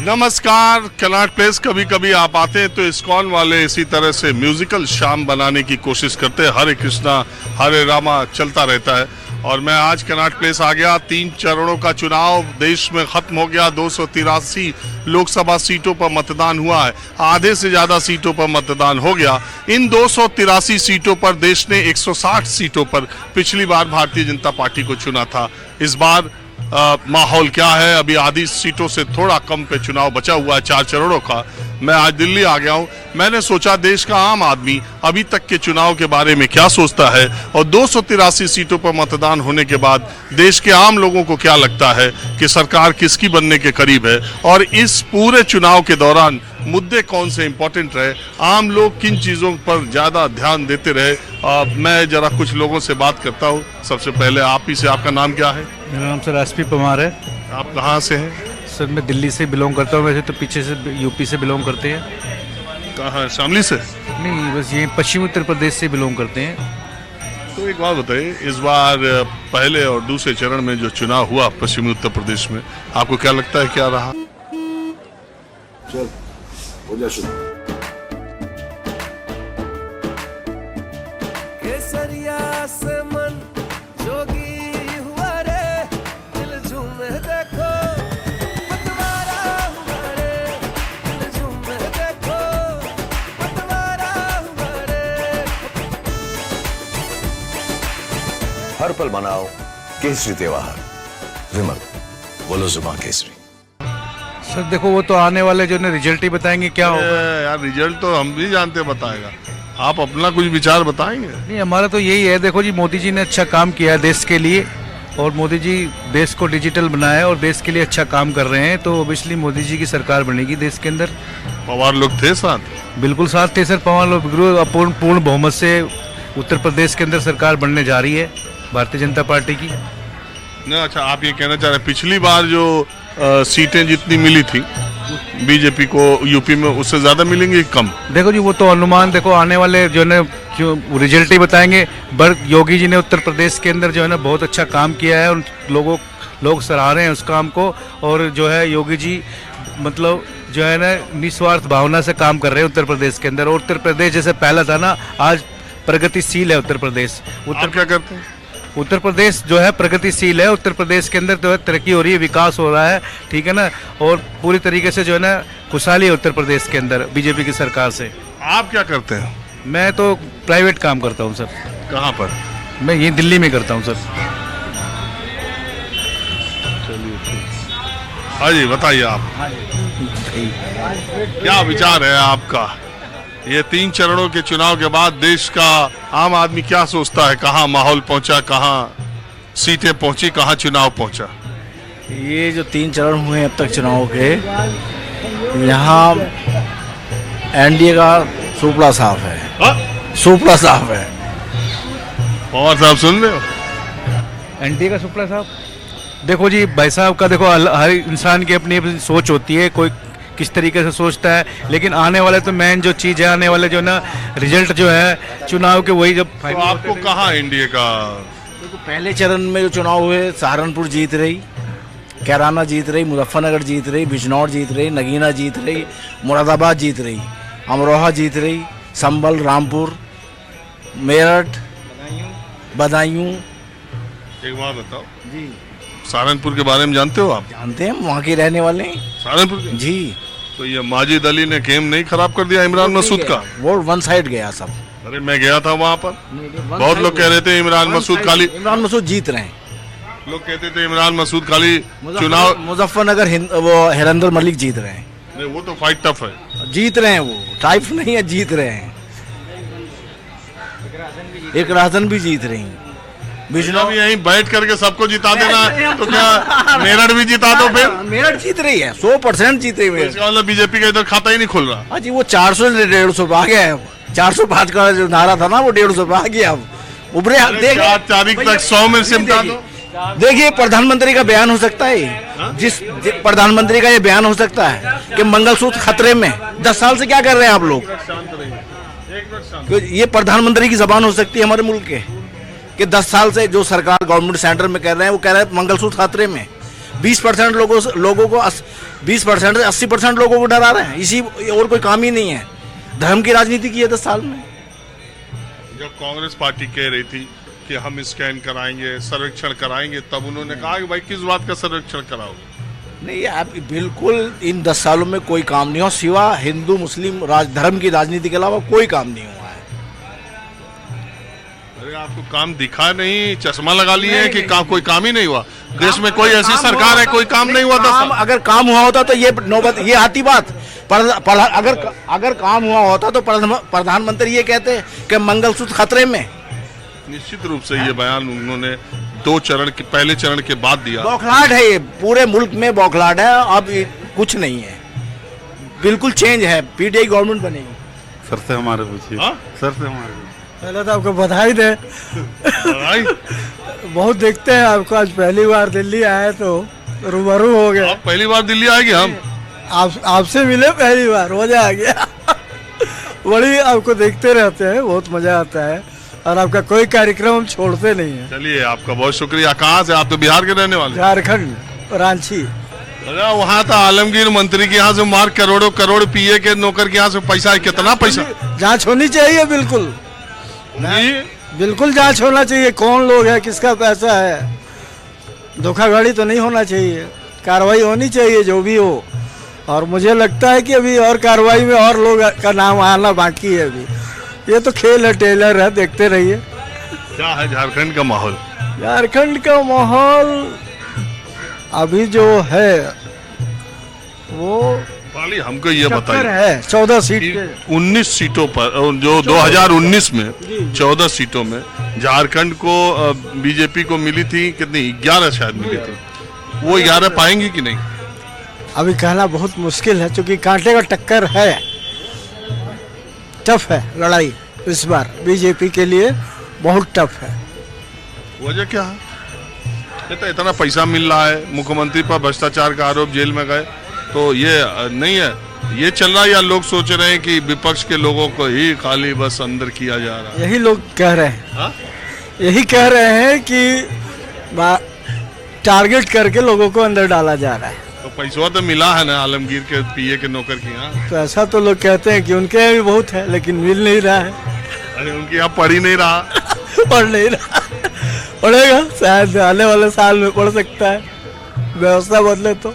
नमस्कार। Connaught place कभी कभी आप आते हैं तो इस्कॉन वाले इसी तरह से म्यूजिकल शाम बनाने की कोशिश करते हैं। हरे कृष्णा हरे रामा चलता रहता है और मैं आज कनॉट प्लेस आ गया। 3 चरणों का चुनाव देश में खत्म हो गया। 283 लोकसभा सीटों पर मतदान हुआ है। आधे से ज्यादा सीटों पर मतदान हो गया। इन 283 सीटों पर देश ने 160 सीटों पर पिछली बार भारतीय जनता पार्टी को चुना था। इस बार माहौल क्या है? अभी आधी सीटों से थोड़ा कम पे चुनाव बचा हुआ है 4 चरणों का। मैं आज दिल्ली आ गया हूं। मैंने सोचा देश का आम आदमी अभी तक के चुनाव के बारे में क्या सोचता है और 283 सीटों पर मतदान होने के बाद देश के आम लोगों को क्या लगता है कि सरकार किसकी बनने के करीब है और इस पूरे चुनाव के दौरान मुद्दे कौन से इंपॉर्टेंट रहे, आम लोग किन चीज़ों पर ज़्यादा ध्यान देते रहे। मैं जरा कुछ लोगों से बात करता हूँ। सबसे पहले आप ही से, आपका नाम क्या है? मेरा नाम सर एसपी परमार है। आप कहाँ से हैं? सर मैं दिल्ली से बिलोंग करता हूँ। वैसे तो पीछे से यूपी से बिलोंग करते हैं। कहाँ, शामली से? नहीं, बस ये पश्चिमी उत्तर प्रदेश से बिलोंग करते हैं। तो एक बात बताइए, इस बार पहले और दूसरे चरण में जो चुनाव हुआ पश्चिमी उत्तर प्रदेश में, आपको क्या लगता है क्या रहा? चल हो जा शुरू। केसरिया से मन जोगी हुआ रे, दिल झूमे देखो पतवारा हुआ रे, दिल झूमे देखो पतवारा हुआ रे। हर पल मनाओ केसरी त्योहार। विमल बोलो जुबान केसरी। सर देखो, वो तो आने वाले जो रिजल्ट ही बताएंगे क्या होगा। यार रिजल्ट तो हम भी जानते बताएगा, आप अपना कुछ विचार बताएंगे? नहीं, हमारा तो यही है। देखो जी, मोदी जी ने अच्छा काम किया है देश के लिए और मोदी जी देश को डिजिटल बनाया है और देश के लिए अच्छा काम कर रहे हैं। तो ऑब्वियसली मोदी जी की सरकार बनेगी देश के अंदर। पवार लोग थे साथ? बिल्कुल साथ थे सर। पवार लोग पूर्ण बहुमत से उत्तर प्रदेश के अंदर सरकार बनने जा रही है भारतीय जनता पार्टी की। नहीं, अच्छा आप ये कहना चाह रहे हैं पिछली बार जो सीटें जितनी मिली थी बीजेपी को यूपी में, उससे ज्यादा मिलेंगी कम? देखो जी, वो तो अनुमान देखो आने वाले जो है जो रिजल्ट ही बताएंगे। योगी जी ने उत्तर प्रदेश के अंदर जो है ना बहुत अच्छा काम किया है और लोग सराह रहे हैं उस काम को। और जो है योगी जी मतलब जो है ना निस्वार्थ भावना से काम कर रहे हैं उत्तर प्रदेश के अंदर। और उत्तर प्रदेश जैसे पहला था ना, आज प्रगतिशील है उत्तर प्रदेश। आप क्या करते हैं? उत्तर प्रदेश जो है प्रगतिशील है। उत्तर प्रदेश के अंदर जो है तरक्की हो रही है, विकास हो रहा है, ठीक है ना। और पूरी तरीके से जो है ना खुशहाली है उत्तर प्रदेश के अंदर बीजेपी की सरकार से। आप क्या करते हैं? मैं तो प्राइवेट काम करता हूँ सर। कहाँ पर? मैं ये दिल्ली में करता हूँ सर। चलिए ठीक। हाँ जी, बताइए आप क्या विचार है आपका? ये 3 चरणों के चुनाव के बाद देश का आम आदमी क्या सोचता है? कहाँ माहौल पहुंचा, कहाँ सीटें पहुंची, कहाँ चुनाव पहुंचा? ये जो 3 चरण हुए हैं अब तक चुनाव के, यहाँ एनडीए का सुपड़ा साफ है। सुपड़ा साफ है। पवार साहब सुन रहे हो? एनडीए का सुपड़ा साहब, देखो जी भाई साहब का देखो हर इंसान की अपनी अपनी सोच होती है, कोई किस तरीके से सोचता है। लेकिन आने वाले तो मेन जो चीज़ है, आने वाले जो ना रिजल्ट जो है चुनाव के, वही जब तो आपको कहाँ एनडीए का? देखो पहले चरण में जो चुनाव हुए, सहारनपुर जीत रही, कैराना जीत रही, मुजफ्फरनगर जीत रही, बिजनौर जीत रही, नगीना जीत रही, मुरादाबाद जीत रही, अमरोहा जीत रही, संभल, रामपुर, मेरठ, बदायूं। एक बात बताओ जी, सहारनपुर के बारे में जानते हो आप? जानते हैं, वहाँ के रहने वाले हैं। सहारनपुर के? जी। तो ये माजिद अली ने गेम नहीं खराब कर दिया इमरान मसूद का? वो वन साइड गया सब। अरे मैं गया था वहाँ पर, बहुत लोग कह रहे थे इमरान मसूद खाली, इमरान मसूद जीत रहे हैं। लोग कहते थे इमरान मसूद खाली चुनाव। मुजफ्फरनगर वो हिरंदर मलिक जीत रहे हैं। नहीं, वो तो फाइट टफ है। जीत रहे हैं, वो टाइप नहीं है, जीत रहे हैं। एक राजन भी जीत रही हैं। बिजनौर भी यहीं बैठ करके सबको जिता देना है तो क्या मेरठ भी जिता दो फिर? मेरठ जीत रही है, 100% जीत रही है। इसका मतलब बीजेपी का इधर खाता ही नहीं खुल रहा। हाँ जी, वो 400 से 150 पे आ गया है। 405 का जो नारा था ना, वो 150 पे आ गया। अब उभरे 4 तारीख तक 100 में सिमटा दो। देखिए, प्रधानमंत्री का बयान हो सकता है, जिस प्रधानमंत्री का ये बयान हो सकता है कि मंगलसूत्र खतरे में। 10 साल से क्या कर रहे हैं आप लोग? ये प्रधानमंत्री की जबान हो सकती है हमारे मुल्क के कि 10 साल से जो सरकार गवर्नमेंट सेंटर में कह रहे हैं, वो कह रहे हैं मंगलसूत्र खतरे में। 20% लोगों को 20% से 80% लोगों को डरा रहे हैं। इसी और कोई काम ही नहीं है। धर्म की राजनीति की है 10 साल में। जब कांग्रेस पार्टी कह रही थी कि हम स्कैन कराएंगे, सर्वेक्षण कराएंगे, तब उन्होंने कहा कि भाई किस बात का सर्वेक्षण कराओगे? नहीं, आप बिल्कुल इन 10 सालों में कोई काम नहीं हुआ, सिवा हिंदू मुस्लिम धर्म की राजनीति के अलावा कोई काम नहीं हुआ है। अरे आपको काम दिखा नहीं, चश्मा लगा लिए है कि कोई काम ही नहीं हुआ? देश में कोई ऐसी सरकार है कोई काम नहीं हुआ? अगर काम हुआ होता तो ये नौबत ये आती बात। अगर काम हुआ होता तो प्रधानमंत्री ये कहते कि मंगलसूत्र खतरे में। निश्चित रूप से ये बयान उन्होंने 2 चरण के पहले चरण के बाद दिया। बौखलाहट है, ये पूरे मुल्क में बौखलाहट है। अब कुछ नहीं है, बिल्कुल चेंज है। पीटीआई गवर्नमेंट बनेगी। सर से हमारे पूछिए। सर से हमारे पहले तो आपको बधाई दे। बहुत देखते हैं आपको। आज पहली बार दिल्ली आए तो रूबरू हो गए। आप पहली बार दिल्ली आएंगे? हम आपसे मिले पहली बार, मजा आ गया। बड़ी आपको देखते रहते हैं, बहुत मजा आता है और आपका कोई कार्यक्रम हम छोड़ते नहीं है। चलिए, आपका बहुत शुक्रिया। कहाँ से? आप तो बिहार के रहने वाले? झारखंड, रांची। अरे वहाँ था आलमगीर मंत्री के यहाँ से मार करोड़ों करोड़ पीए के नौकर के यहाँ से पैसा है। कितना पैसा? जांच होनी चाहिए, बिल्कुल बिल्कुल जांच होना चाहिए। कौन लोग है, किसका पैसा है, धोखाधड़ी तो नहीं होना चाहिए। कार्रवाई होनी चाहिए जो भी हो। और मुझे लगता है कि अभी और कार्रवाई में और लोग का नाम आना बाकी है। अभी ये तो खेल है, टेलर है, देखते रहिए। क्या है झारखंड का माहौल? झारखंड का माहौल अभी जो है वो पाली हमको ये बताइए है 14 सीट पे 19 सीटों पर जो 2019 में 14 सीटों में झारखंड को बीजेपी को मिली थी कितनी? 11 शायद मिली थी। वो 11 पाएंगी कि नहीं? अभी कहना बहुत मुश्किल है, क्योंकि कांटे का टक्कर है। टफ है लड़ाई इस बार बीजेपी के लिए, बहुत टफ है। वजह क्या है? तो इतना पैसा मिल रहा है, मुख्यमंत्री पर भ्रष्टाचार का आरोप, जेल में गए, तो ये नहीं है? ये चल रहा है या लोग सोच रहे हैं कि विपक्ष के लोगों को ही खाली बस अंदर किया जा रहा है? यही लोग कह रहे हैं। हा? यही कह रहे हैं कि टारगेट करके लोगों को अंदर डाला जा रहा है। तो पैसा तो मिला है ना आलमगीर के पीए के नौकर के यहाँ? तो ऐसा तो लोग कहते हैं कि उनके यहाँ भी बहुत है, लेकिन मिल नहीं रहा है। अरे उनके यहाँ पढ़ ही नहीं रहा। पढ़ नहीं रहा, पढ़ेगा शायद आने वाले साल में पढ़ सकता है, व्यवस्था बदले तो।